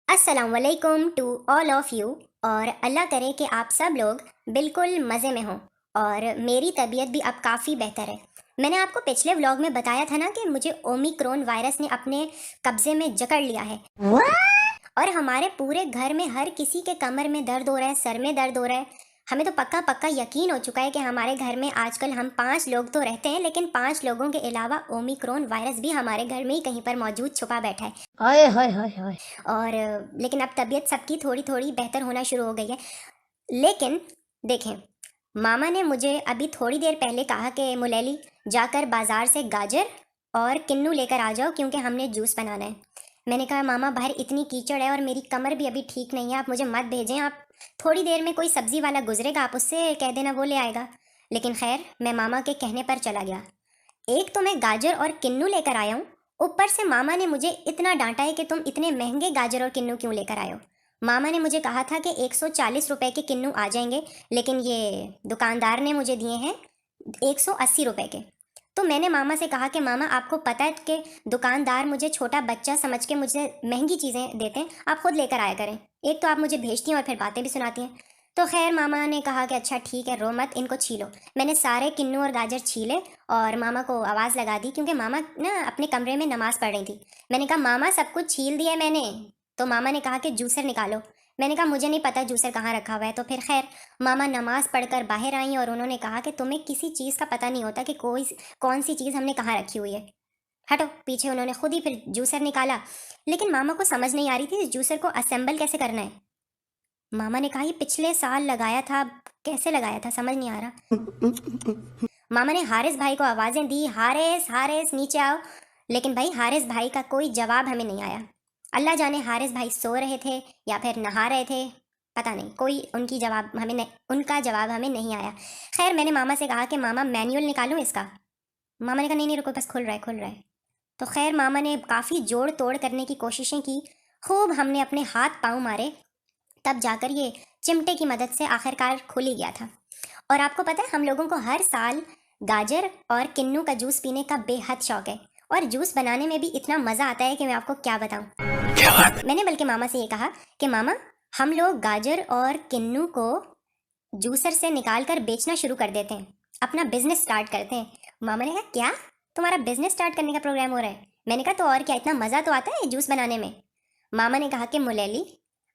अस्सलाम वालेकुम to all of you. और अल्लाह करे कि आप सब लोग बिल्कुल मज़े में हों और मेरी तबीयत भी अब काफ़ी बेहतर है। मैंने आपको पिछले व्लॉग में बताया था ना कि मुझे ओमिक्रॉन वायरस ने अपने कब्ज़े में जकड़ लिया है। और हमारे पूरे घर में हर किसी के कमर में दर्द हो रहा है, सर में दर्द हो रहा है। हमें तो पक्का पक्का यकीन हो चुका है कि हमारे घर में आजकल हम 5 लोग तो रहते हैं, लेकिन 5 लोगों के अलावा ओमिक्रॉन वायरस भी हमारे घर में ही कहीं पर मौजूद छुपा बैठा है। हाय हाय हाय हाय। और लेकिन अब तबीयत सबकी थोड़ी थोड़ी बेहतर होना शुरू हो गई है। लेकिन देखें, मामा ने मुझे अभी थोड़ी देर पहले कहा कि मुलेली जाकर बाज़ार से गाजर और किन्नू लेकर आ जाओ क्योंकि हमने जूस बनाना है। मैंने कहा मामा बाहर इतनी कीचड़ है और मेरी कमर भी अभी ठीक नहीं है, आप मुझे मत भेजें। आप थोड़ी देर में कोई सब्ज़ी वाला गुजरेगा, आप उससे कह देना वो ले आएगा। लेकिन खैर मैं मामा के कहने पर चला गया। एक तो मैं गाजर और किन्नू लेकर आया हूँ, ऊपर से मामा ने मुझे इतना डांटा है कि तुम इतने महंगे गाजर और किन्नू क्यों लेकर आए हो। मामा ने मुझे कहा था कि 140 रुपए के किन्नू आ जाएंगे, लेकिन ये दुकानदार ने मुझे दिए हैं 180 रुपए के। तो मैंने मामा से कहा कि मामा आपको पता है कि दुकानदार मुझे छोटा बच्चा समझ के मुझे महंगी चीज़ें देते हैं, आप खुद लेकर आया करें। एक तो आप मुझे भेजती हैं और फिर बातें भी सुनाती हैं। तो खैर मामा ने कहा कि अच्छा ठीक है, रो मत, इनको छीलो। मैंने सारे किन्नू और गाजर छीले और मामा को आवाज़ लगा दी क्योंकि मामा ना अपने कमरे में नमाज़ पढ़ रही थी। मैंने कहा मामा सब कुछ छील दिया है मैंने। तो मामा ने कहा कि जूसर निकालो। मैंने कहा मुझे नहीं पता जूसर कहाँ रखा हुआ है। तो फिर खैर मामा नमाज़ पढ़कर बाहर आई और उन्होंने कहा कि तुम्हें किसी चीज़ का पता नहीं होता कि कोई कौन सी चीज़ हमने कहाँ रखी हुई है, हटो पीछे। उन्होंने खुद ही फिर जूसर निकाला, लेकिन मामा को समझ नहीं आ रही थी इस जूसर को असेंबल कैसे करना है। मामा ने कहा ये पिछले साल लगाया था, कैसे लगाया था समझ नहीं आ रहा। मामा ने हारिस भाई को आवाज़ें दी, हारिस हारिस नीचे आओ। लेकिन भाई हारिस भाई का कोई जवाब हमें नहीं आया। अल्लाह जाने हारिस भाई सो रहे थे या फिर नहा रहे थे, पता नहीं, कोई उनका जवाब हमें नहीं आया। खैर मैंने मामा से कहा कि मामा मैनुअल निकालूं इसका। मामा ने कहा नहीं नहीं रुको, बस खुल रहा है खुल रहा है। तो खैर मामा ने काफ़ी जोड़ तोड़ करने की कोशिशें की, खूब हमने अपने हाथ पाँव मारे, तब जाकर ये चिमटे की मदद से आखिरकार खुल ही गया था। और आपको पता है हम लोगों को हर साल गाजर और किन्नू का जूस पीने का बेहद शौक है, और जूस बनाने में भी इतना मज़ा आता है कि मैं आपको क्या बताऊं। क्या बात। मैंने बल्कि मामा से ये कहा कि मामा हम लोग गाजर और किन्नू को जूसर से निकाल कर बेचना शुरू कर देते हैं, अपना बिजनेस स्टार्ट करते हैं। मामा ने कहा क्या, तुम्हारा बिजनेस स्टार्ट करने का प्रोग्राम हो रहा है? मैंने कहा तो और क्या, इतना मज़ा तो आता है जूस बनाने में। मामा ने कहा कि मुलेली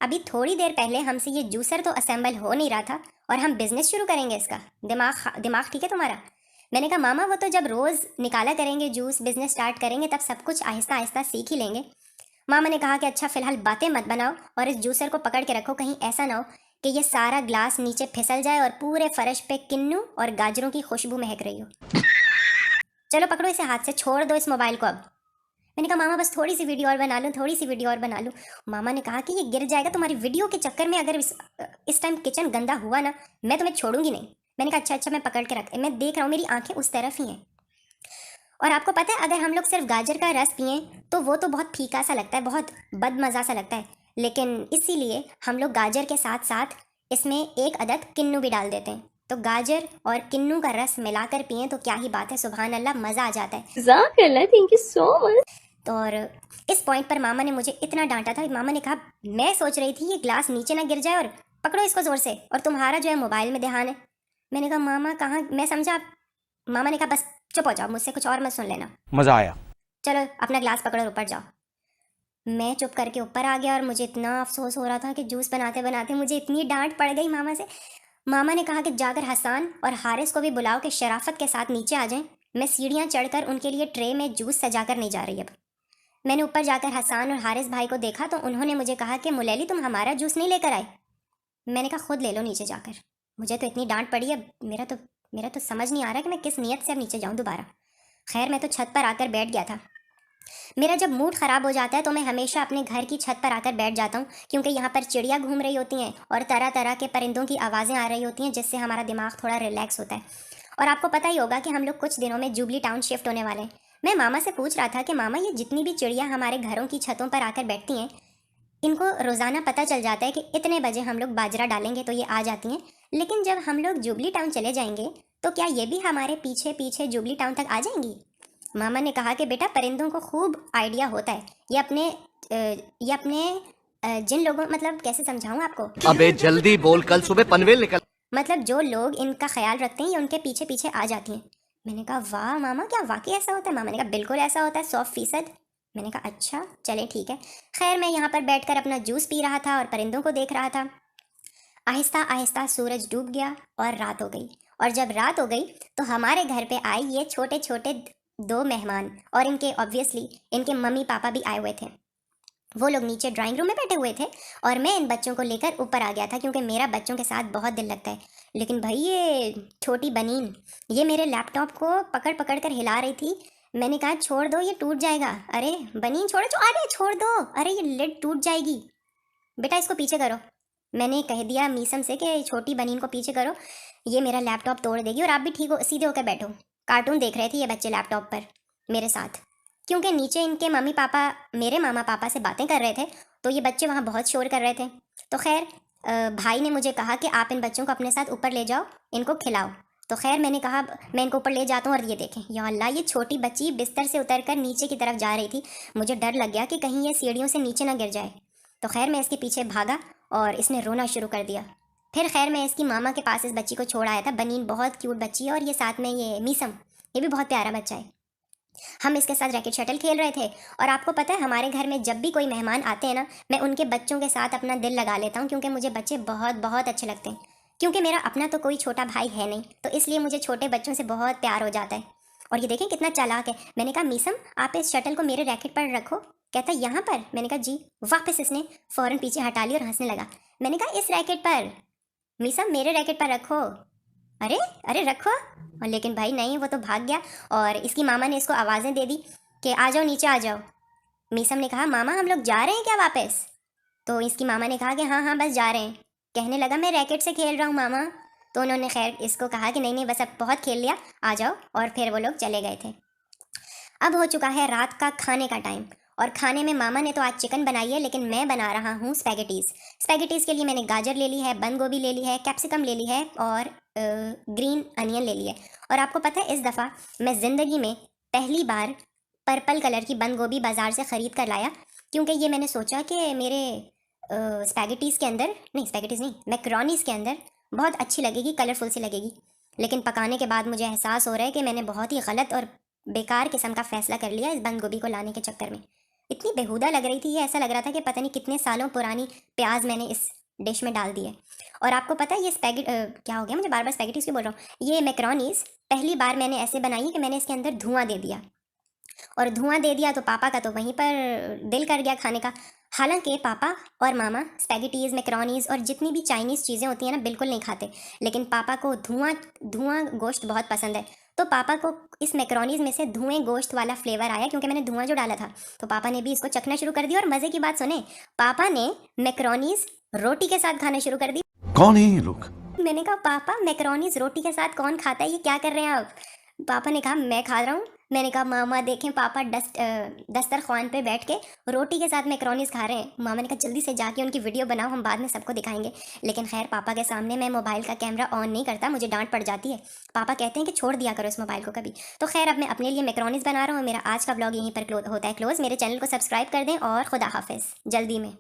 अभी थोड़ी देर पहले हमसे ये जूसर तो असेंबल हो नहीं रहा था और हम बिजनेस शुरू करेंगे इसका, दिमाग दिमाग ठीक है तुम्हारा? मैंने कहा मामा वो तो जब रोज़ निकाला करेंगे जूस, बिजनेस स्टार्ट करेंगे, तब सब कुछ आहिस्ता आहिस्ता सीख ही लेंगे। मामा ने कहा कि अच्छा फिलहाल बातें मत बनाओ और इस जूसर को पकड़ के रखो, कहीं ऐसा ना हो कि ये सारा ग्लास नीचे फिसल जाए और पूरे फर्श पे किन्नू और गाजरों की खुशबू महक रही हो। चलो पकड़ो इसे हाथ से, छोड़ दो इस मोबाइल को अब। मैंने कहा मामा बस थोड़ी सी वीडियो और बना लूँ, थोड़ी सी वीडियो और बना लूँ। मामा ने कहा कि ये गिर जाएगा तुम्हारी वीडियो के चक्कर में, अगर इस टाइम किचन गंदा हुआ ना, मैं तुम्हें छोड़ूंगी नहीं। मैंने कहा अच्छा अच्छा, मैं पकड़ के रख, मैं देख रहा हूँ, मेरी आंखें उस तरफ ही हैं। और आपको पता है अगर हम लोग सिर्फ गाजर का रस पिएं तो वो तो बहुत फीका सा लगता है, बहुत बदमज़ा सा लगता है, लेकिन इसीलिए हम लोग गाजर के साथ साथ इसमें एक अदद किन्नू भी डाल देते हैं। तो गाजर और किन्नू का रस मिलाकर पिएं तो क्या ही बात है, सुभान अल्लाह, मज़ा आ जाता है। जज़ाकल्लाह, थैंक यू सो मच। तो और इस पॉइंट पर मामा ने मुझे इतना डांटा था, मामा ने कहा मैं सोच रही थी ये ग्लास नीचे ना गिर जाए और पकड़ो इसको ज़ोर से, और तुम्हारा जो है मोबाइल में ध्यान है। मैंने कहा मामा कहाँ, मैं समझा। मामा ने कहा बस चुप हो जाओ, मुझसे कुछ और मत सुन लेना, मजा आया। चलो अपना ग्लास पकड़ो और ऊपर जाओ। मैं चुप करके ऊपर आ गया और मुझे इतना अफसोस हो रहा था कि जूस बनाते बनाते मुझे इतनी डांट पड़ गई मामा से। मामा ने कहा कि जाकर हसान और हारिस को भी बुलाओ कि शराफत के साथ नीचे आ जाएं, मैं सीढ़ियाँ चढ़कर उनके लिए ट्रे में जूस सजा कर नहीं जा रही अब। मैंने ऊपर जाकर हसान और हारिस भाई को देखा तो उन्होंने मुझे कहा कि मुलेली तुम हमारा जूस नहीं लेकर आए। मैंने कहा खुद ले लो नीचे जाकर, मुझे तो इतनी डांट पड़ी है, मेरा तो समझ नहीं आ रहा कि मैं किस नीयत से अब नीचे जाऊँ दोबारा। खैर मैं तो छत पर आकर बैठ गया था। मेरा जब मूड ख़राब हो जाता है तो मैं हमेशा अपने घर की छत पर आकर बैठ जाता हूँ, क्योंकि यहाँ पर चिड़िया घूम रही होती हैं और तरह तरह के परिंदों की आवाज़ें आ रही होती हैं, जिससे हमारा दिमाग थोड़ा रिलैक्स होता है। और आपको पता ही होगा कि हम लोग कुछ दिनों में जुबली टाउन शिफ्ट होने वाले हैं। मैं मामा से पूछ रहा था कि मामा ये जितनी भी चिड़िया हमारे घरों की छतों पर आकर बैठती हैं, इनको रोज़ाना पता चल जाता है कि इतने बजे हम लोग बाजरा डालेंगे तो ये आ जाती हैं, लेकिन जब हम लोग जुबली टाउन चले जाएंगे तो क्या ये भी हमारे पीछे पीछे जुबली टाउन तक आ जाएंगी? मामा ने कहा कि बेटा परिंदों को खूब आइडिया होता है, ये अपने जिन लोगों, मतलब कैसे समझाऊं आपको, अबे जल्दी बोल, कल सुबह पनवेल निकल। मतलब जो लोग इनका ख्याल रखते हैं ये उनके पीछे पीछे आ जाती हैं। मैंने कहा वाह मामा, क्या वाकई ऐसा होता है? मामा ने कहा बिल्कुल ऐसा होता है, 100%। मैंने कहा अच्छा चले ठीक है। खैर मैं यहाँ पर बैठकर अपना जूस पी रहा था और परिंदों को देख रहा था। आहिस्ता आहिस्ता सूरज डूब गया और रात हो गई। और जब रात हो गई तो हमारे घर पे आए ये छोटे छोटे 2 मेहमान, और इनके ऑब्वियसली इनके मम्मी पापा भी आए हुए थे। वो लोग नीचे ड्राइंग रूम में बैठे हुए थे और मैं इन बच्चों को लेकर ऊपर आ गया था क्योंकि मेरा बच्चों के साथ बहुत दिल लगता है। लेकिन भाई ये छोटी बनीन ये मेरे लैपटॉप को पकड़ पकड़ कर हिला रही थी। मैंने कहा छोड़ दो, ये टूट जाएगा। अरे बनीन छोड़ो, अरे छोड़ दो, अरे ये लिड टूट जाएगी, बेटा इसको पीछे करो। मैंने कह दिया मीसम से कि छोटी बनीन को पीछे करो, ये मेरा लैपटॉप तोड़ देगी। और आप भी ठीक हो, सीधे होकर बैठो। कार्टून देख रहे थे ये बच्चे लैपटॉप पर मेरे साथ, क्योंकि नीचे इनके मम्मी पापा मेरे मामा पापा से बातें कर रहे थे, तो ये बच्चे वहाँ बहुत शोर कर रहे थे। तो खैर भाई ने मुझे कहा कि आप इन बच्चों को अपने साथ ऊपर ले जाओ, इनको खिलाओ। तो खैर मैंने कहा मैं इनको ऊपर ले जाता हूँ। और ये देखें या अल्लाह, ये छोटी बच्ची बिस्तर से उतरकर नीचे की तरफ जा रही थी। मुझे डर लग गया कि कहीं ये सीढ़ियों से नीचे ना गिर जाए। तो खैर मैं इसके पीछे भागा और इसने रोना शुरू कर दिया। फिर खैर मैं इसकी मामा के पास इस बच्ची को छोड़ आया था। बनीन बहुत क्यूट बच्ची है और ये साथ में ये मीसम, ये भी बहुत प्यारा बच्चा है। हम इसके साथ रैकेट शटल खेल रहे थे। और आपको पता है हमारे घर में जब भी कोई मेहमान आते हैं ना, मैं उनके बच्चों के साथ अपना दिल लगा लेता हूँ, क्योंकि मुझे बच्चे बहुत बहुत अच्छे लगते हैं। क्योंकि मेरा अपना तो कोई छोटा भाई है नहीं, तो इसलिए मुझे छोटे बच्चों से बहुत प्यार हो जाता है। और ये देखें कितना चालाक है। मैंने कहा मीसम आप इस शटल को मेरे रैकेट पर रखो। कहता यहाँ पर? मैंने कहा जी। वापस इसने फ़ौरन पीछे हटा ली और हंसने लगा। मैंने कहा इस रैकेट पर मीसम, मेरे रैकेट पर रखो। अरे अरे रखो। और लेकिन भाई नहीं, वो तो भाग गया। और इसकी मामा ने इसको आवाज़ें दे दी कि आ जाओ नीचे आ जाओ। मीसम ने कहा मामा हम लोग जा रहे हैं क्या वापस? तो इसकी मामा ने कहा कि हाँ हाँ बस जा रहे हैं। कहने लगा मैं रैकेट से खेल रहा हूँ मामा। तो उन्होंने खैर इसको कहा कि नहीं नहीं बस अब बहुत खेल लिया, आ जाओ। और फिर वो लोग चले गए थे। अब हो चुका है रात का खाने का टाइम। और खाने में मामा ने तो आज चिकन बनाई है, लेकिन मैं बना रहा हूँ स्पैगेटीज़। स्पैगेटीज़ के लिए मैंने गाजर ले ली है, बंद गोभी ले ली है, कैप्सिकम ले ली है और ग्रीन अनियन ले ली है। और आपको पता है इस दफ़ा मैं ज़िंदगी में पहली बार पर्पल कलर की बंद गोभी बाज़ार से ख़रीद कर लाया, क्योंकि ये मैंने सोचा कि मेरे स्पैगेटीज़ के अंदर, नहीं स्पैगेटीज़ नहीं, मैक्रोनीज़ के अंदर बहुत अच्छी लगेगी, कलरफुल सी लगेगी। लेकिन पकाने के बाद मुझे एहसास हो रहा है कि मैंने बहुत ही गलत और बेकार किस्म का फ़ैसला कर लिया इस बंद गोभी को लाने के चक्कर में। इतनी बेहुदा लग रही थी ये, ऐसा लग रहा था कि पता नहीं कितने सालों पुरानी प्याज मैंने इस डिश में डाल दी है। और आपको पता है ये क्या हो गया, मुझे बार बार स्पैगेटीज़ क्यों बोल रहा हूँ। ये मैक्रोनीज़ पहली बार मैंने ऐसे बनाई है कि मैंने इसके अंदर धुआं दे दिया। और धुआं दे दिया तो पापा का तो वहीं पर दिल कर गया खाने का। हालांकि पापा और मामा स्पैगेटीज़, मैक्रोनीज़ और जितनी भी चाइनीज़ चीज़ें होती हैं ना बिल्कुल नहीं खाते, लेकिन पापा को धुआं गोश्त बहुत पसंद है। तो पापा को इस मैक्रोनीज़ में से धुएं गोश्त वाला फ्लेवर आया, क्योंकि मैंने धुआं जो डाला था। तो पापा ने भी इसको चखना शुरू कर दिया। और मज़े की बात सुने, पापा ने मैक्रोनीज़ रोटी के साथ खाना शुरू कर दी। कौन है ये लोग? मैंने कहा पापा मैक्रोनीज़ रोटी के साथ कौन खाता है, ये क्या कर रहे हैं आप? पापा ने कहा मैं खा रहा हूँ। मैंने कहा मामा देखें पापा दस्तरखान पे बैठ के रोटी के साथ मैक्रोनीज़ खा रहे हैं। मामा ने कहा जल्दी से जाके उनकी वीडियो बनाओ, हम बाद में सबको दिखाएंगे। लेकिन खैर पापा के सामने मैं मोबाइल का कैमरा ऑन नहीं करता, मुझे डांट पड़ जाती है। पापा कहते हैं कि छोड़ दिया करो इस मोबाइल को कभी। तो खैर अब मैं अपने लिए मैक्रोनीज़ बना रहा हूँ। मेरा आज का ब्लॉग यहीं पर होता है क्लोज। मेरे चैनल को सब्सक्राइब कर दें और खुदा हाफिज़, जल्दी में।